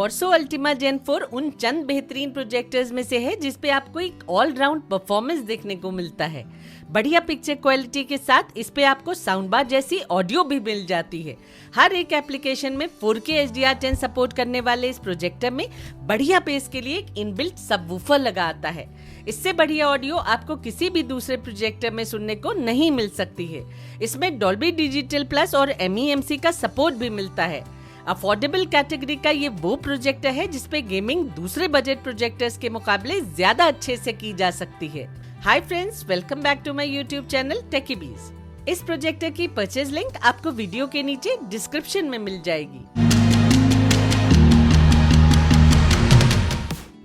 बोर्सो Ultima जेन 4 उन चंद बेहतरीन projectors में से है जिस पे आपको एक ऑलराउंड परफॉर्मेंस देखने को मिलता है। बढ़िया पिक्चर क्वालिटी के साथ इस पे आपको साउंड बार जैसी ऑडियो भी मिल जाती है। हर एक एप्लीकेशन में 4K HDR10 सपोर्ट करने वाले इस प्रोजेक्टर में बढ़िया बेस के लिए एक इनबिल्ट सबवूफर लगा आता है। इससे बढ़िया ऑडियो आपको किसी भी दूसरे प्रोजेक्टर में सुनने को नहीं मिल सकती है। इसमें डॉल्बी डिजिटल प्लस और MEMC का सपोर्ट भी मिलता है। अफोर्डेबल कैटेगरी का ये वो प्रोजेक्टर है जिसपे गेमिंग दूसरे बजट प्रोजेक्टर्स के मुकाबले ज्यादा अच्छे से की जा सकती है। Hi friends, welcome back to my YouTube channel Techybees. इस प्रोजेक्टर की परचेज लिंक आपको वीडियो के नीचे डिस्क्रिप्शन में मिल जाएगी।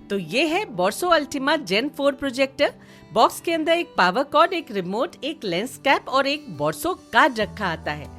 तो ये है बोर्सो अल्टीमा जेन 4 प्रोजेक्टर। बॉक्स के अंदर एक पावर कॉर्ड, एक रिमोट, एक लेंस कैप और एक बोर्सो कार्ड रखा आता है।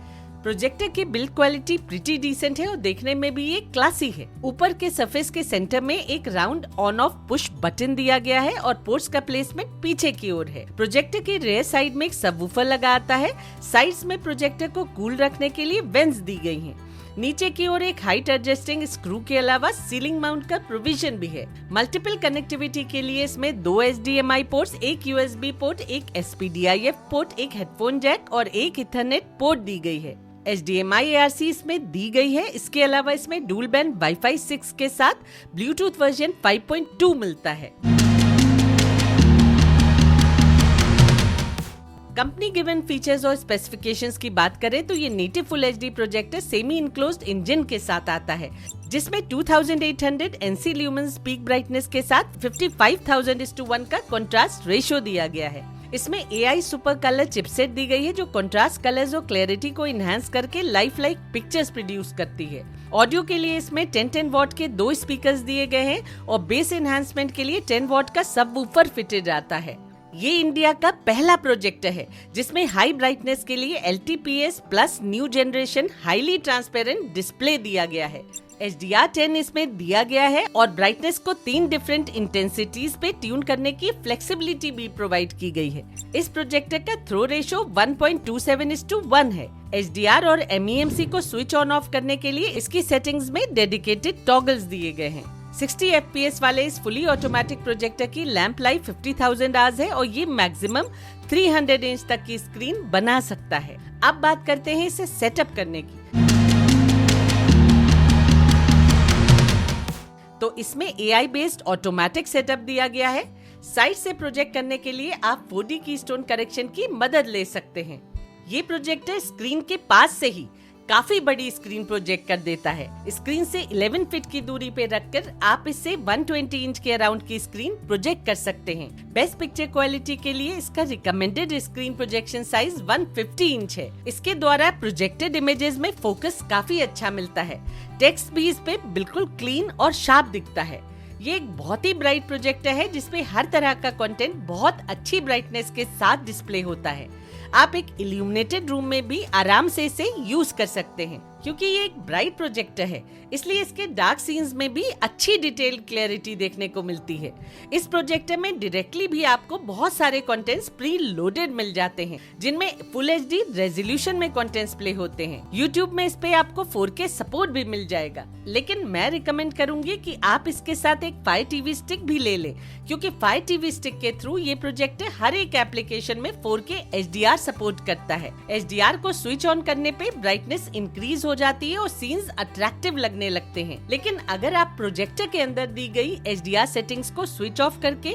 प्रोजेक्टर की बिल्ड क्वालिटी प्रीटी डिसेंट है और देखने में भी ये क्लासी है। ऊपर के सरफेस के सेंटर में एक round on off push button दिया गया है और पोर्ट्स का प्लेसमेंट पीछे की ओर है। प्रोजेक्टर के रेयर साइड में एक सबवूफर लगा आता है। साइड्स में प्रोजेक्टर को कूल रखने के लिए वेंट्स दी गई हैं। नीचे की ओर एक हाइट एडजस्टिंग स्क्रू के अलावा सीलिंग माउंट का प्रोविजन भी है। मल्टीपल कनेक्टिविटी के लिए इसमें 2 HDMI पोर्ट्स, एक USB पोर्ट, एक SPDIF पोर्ट, एक हेडफोन जैक और एक इथरनेट पोर्ट दी गई है। HDMI ARC इसमें दी गई है। इसके अलावा इसमें डुअल बैंड वाईफाई 6 के साथ ब्लूटूथ वर्जन 5.2 मिलता है। कंपनी गिवन फीचर्स और स्पेसिफिकेशंस की बात करें तो ये native full HD projector semi enclosed engine के साथ आता है, जिसमें 2800 NC ल्यूमेंस पीक ब्राइटनेस के साथ 55,000:1 का कंट्रास्ट रेशियो दिया गया है। इसमें AI सुपर कलर चिपसेट दी गई है जो कंट्रास्ट कलर्स और क्लैरिटी को इनहेंस करके लाइफ लाइक पिक्चर्स प्रोड्यूस करती है। ऑडियो के लिए इसमें 10 वॉट के 2 स्पीकर्स दिए गए हैं और बेस एनहांसमेंट के लिए 10 वॉट का सबवूफर फिटेड आता है। ये इंडिया का पहला प्रोजेक्टर है जिसमें हाई ब्राइटनेस के लिए LTPS plus new generation highly transparent display दिया गया है। HDR10 इसमें दिया गया है और ब्राइटनेस को 3 डिफरेंट इंटेंसिटीज पे ट्यून करने की फ्लेक्सिबिलिटी भी प्रोवाइड की गई है। इस प्रोजेक्टर का थ्रो रेशियो 1.27:1 है। HDR और MEMC को स्विच ऑन ऑफ करने के लिए इसकी सेटिंग्स में डेडिकेटेड टॉगल्स दिए गए हैं। 60 FPS वाले इस फुली ऑटोमेटिक प्रोजेक्टर की लैंप लाइफ 50,000 आवर्स है और ये मैक्सिमम 300 इंच तक की स्क्रीन बना सकता है। अब बात करते हैं इसे सेटअप करने की। तो इसमें AI बेस्ड ऑटोमेटिक सेटअप दिया गया है। साइड से प्रोजेक्ट करने के लिए आप 4D कीस्टोन करेक्शन की मदद ले सकते हैं। ये प्रोजेक्टर स्क्रीन के पास से ही काफी बड़ी स्क्रीन प्रोजेक्ट कर देता है। स्क्रीन से 11 फीट की दूरी पे रखकर आप इससे 120 इंच के अराउंड की स्क्रीन प्रोजेक्ट कर सकते हैं। बेस्ट पिक्चर क्वालिटी के लिए इसका recommended screen projection size 150 inch है। इसके द्वारा प्रोजेक्टेड इमेजेस में फोकस काफी अच्छा मिलता है। टेक्स्ट भी इस पे बिल्कुल क्लीन और शार्प दिखता है। ये एक बहुत ही ब्राइट प्रोजेक्टर है जिसपे हर तरह का कंटेंट बहुत अच्छी ब्राइटनेस के साथ डिस्प्ले होता है। आप एक इल्यूमिनेटेड रूम में भी आराम से इसे यूज कर सकते हैं। क्योंकि ये एक ब्राइट प्रोजेक्टर है इसलिए इसके डार्क सीन्स में भी अच्छी डिटेल क्लैरिटी देखने को मिलती है। इस प्रोजेक्टर में डायरेक्टली भी आपको बहुत सारे कंटेंट्स प्री लोडेड मिल जाते हैं जिनमें फुल HD रेजोल्यूशन में कंटेंट्स प्ले होते हैं। YouTube में इस पे आपको 4K सपोर्ट भी मिल जाएगा, लेकिन मैं रिकमेंड करूंगी कि आप इसके साथ एक Fire TV स्टिक भी ले लें, क्योंकि Fire TV स्टिक के थ्रू ये प्रोजेक्टर हर एक एप्लीकेशन में 4K HDR सपोर्ट करता है। HDR को स्विच ऑन करने पे ब्राइटनेस इंक्रीज हो जाती है और सीन्स अट्रैक्टिव लगने लगते हैं। लेकिन अगर आप प्रोजेक्टर के अंदर दी गई HDR सेटिंग्स को स्विच ऑफ करके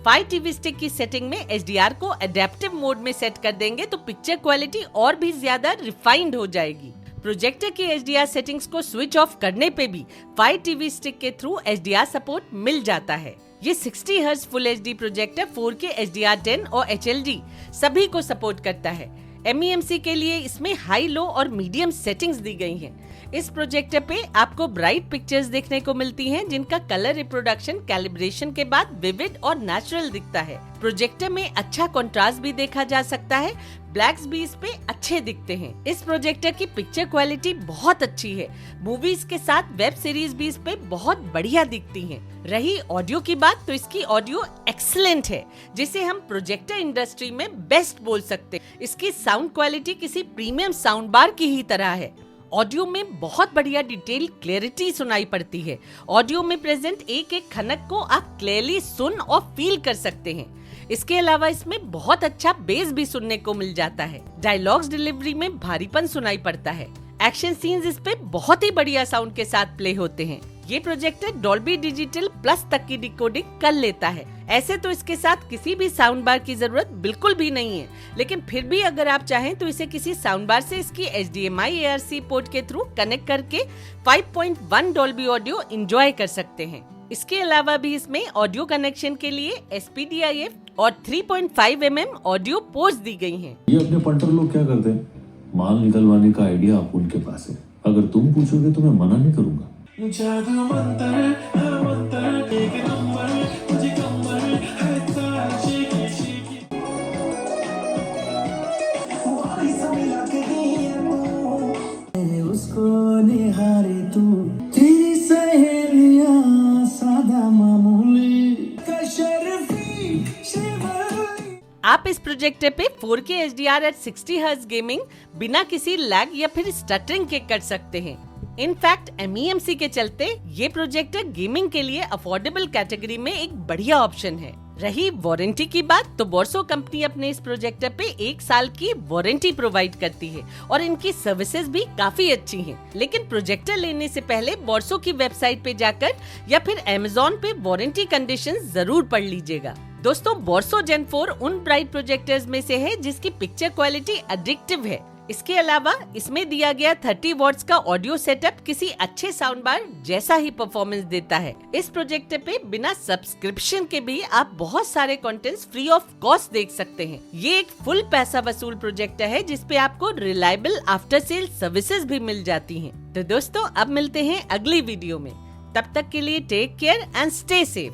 Fire TV स्टिक की सेटिंग में HDR को अडेप्टिव मोड में सेट कर देंगे तो पिक्चर क्वालिटी और भी ज्यादा रिफाइंड हो जाएगी। प्रोजेक्टर की HDR सेटिंग्स को स्विच ऑफ करने पे भी Fire TV स्टिक के थ्रू HDR सपोर्ट मिल जाता है। ये 60 hertz full HD projector 4K HDR10 और HLD सभी को सपोर्ट करता है। MEMC के लिए इसमें हाई, लो और मीडियम सेटिंग्स दी गई हैं। इस प्रोजेक्टर पे आपको ब्राइट पिक्चर्स देखने को मिलती हैं जिनका कलर रिप्रोडक्शन कैलिब्रेशन के बाद विविड और नेचुरल दिखता है। प्रोजेक्टर में अच्छा कंट्रास्ट भी देखा जा सकता है। ब्लैक्स भी इस पे अच्छे दिखते हैं। इस प्रोजेक्टर की पिक्चर क्वालिटी बहुत अच्छी है। मूवीज के साथ वेब सीरीज भी इस पे बहुत बढ़िया दिखती हैं। रही ऑडियो की बात तो इसकी ऑडियो एक्सीलेंट है, जिसे हम प्रोजेक्टर इंडस्ट्री में बेस्ट बोल सकते हैं। इसकी साउंड क्वालिटी किसी प्रीमियम साउंड बार की ही तरह है। ऑडियो में बहुत बढ़िया डिटेल क्लैरिटी सुनाई पड़ती है। ऑडियो में प्रेजेंट एक एक खनक को आप क्लियरली सुन और फील कर सकते हैं। इसके अलावा इसमें बहुत अच्छा बेस भी सुनने को मिल जाता है। डायलॉग्स डिलीवरी में भारीपन सुनाई पड़ता है। एक्शन सीन्स इस पे बहुत ही बढ़िया साउंड के साथ प्ले होते हैं। ये प्रोजेक्टर डॉल्बी डिजिटल प्लस तक की डिकोडिंग कर लेता है। ऐसे तो इसके साथ किसी भी साउंड बार की जरूरत बिल्कुल भी नहीं है, लेकिन फिर भी अगर आप चाहें तो इसे किसी साउंड बार से इसकी HDMI ARC पोर्ट के थ्रू कनेक्ट करके 5.1 डॉल्बी ऑडियो एंजॉय कर सकते हैं। इसके अलावा भी इसमें ऑडियो कनेक्शन के लिए SPDIF और 3.5 mm ऑडियो पोर्ट्स दी गई हैं। ये अपने पंटर लोग क्या करते हैं, माल निकलवाने का आइडिया आप उनके पास है। अगर तुम पूछोगे तो मैं मना नहीं करूंगा। उसको निहारे तू, तेरी सहेलियां सादा मामूली का शर्फी शिवाली। आप इस प्रोजेक्टर पे 4K HDR at 60 Hz gaming बिना किसी लैग या फिर स्टटरिंग के कर सकते हैं। इनफैक्ट MEMC के चलते ये प्रोजेक्टर गेमिंग के लिए अफोर्डेबल कैटेगरी में एक बढ़िया ऑप्शन है। रही वारंटी की बात, तो बोर्सो कंपनी अपने इस प्रोजेक्टर पे 1 साल की वारंटी प्रोवाइड करती है और इनकी सर्विसेज भी काफी अच्छी हैं। लेकिन प्रोजेक्टर लेने से पहले बोर्सो की वेबसाइट पे जाकर या फिर Amazon पे वारंटी कंडीशंस जरूर पढ़ लीजिएगा। दोस्तों, बोर्सो Gen 4 उन ब्राइट प्रोजेक्टर्स में से है जिसकी पिक्चर क्वालिटी एडिक्टिव है। इसके अलावा इसमें दिया गया 30 वॉट्स का ऑडियो सेटअप किसी अच्छे साउंड बार जैसा ही परफॉर्मेंस देता है। इस प्रोजेक्टर पे बिना सब्सक्रिप्शन के भी आप बहुत सारे कंटेंट्स फ्री ऑफ कॉस्ट देख सकते हैं। ये एक फुल पैसा वसूल प्रोजेक्टर है जिसपे आपको रिलायबल आफ्टर सेल सर्विसेज भी मिल जाती हैं। तो दोस्तों, अब मिलते हैं अगली वीडियो में। तब तक के लिए take care and stay safe.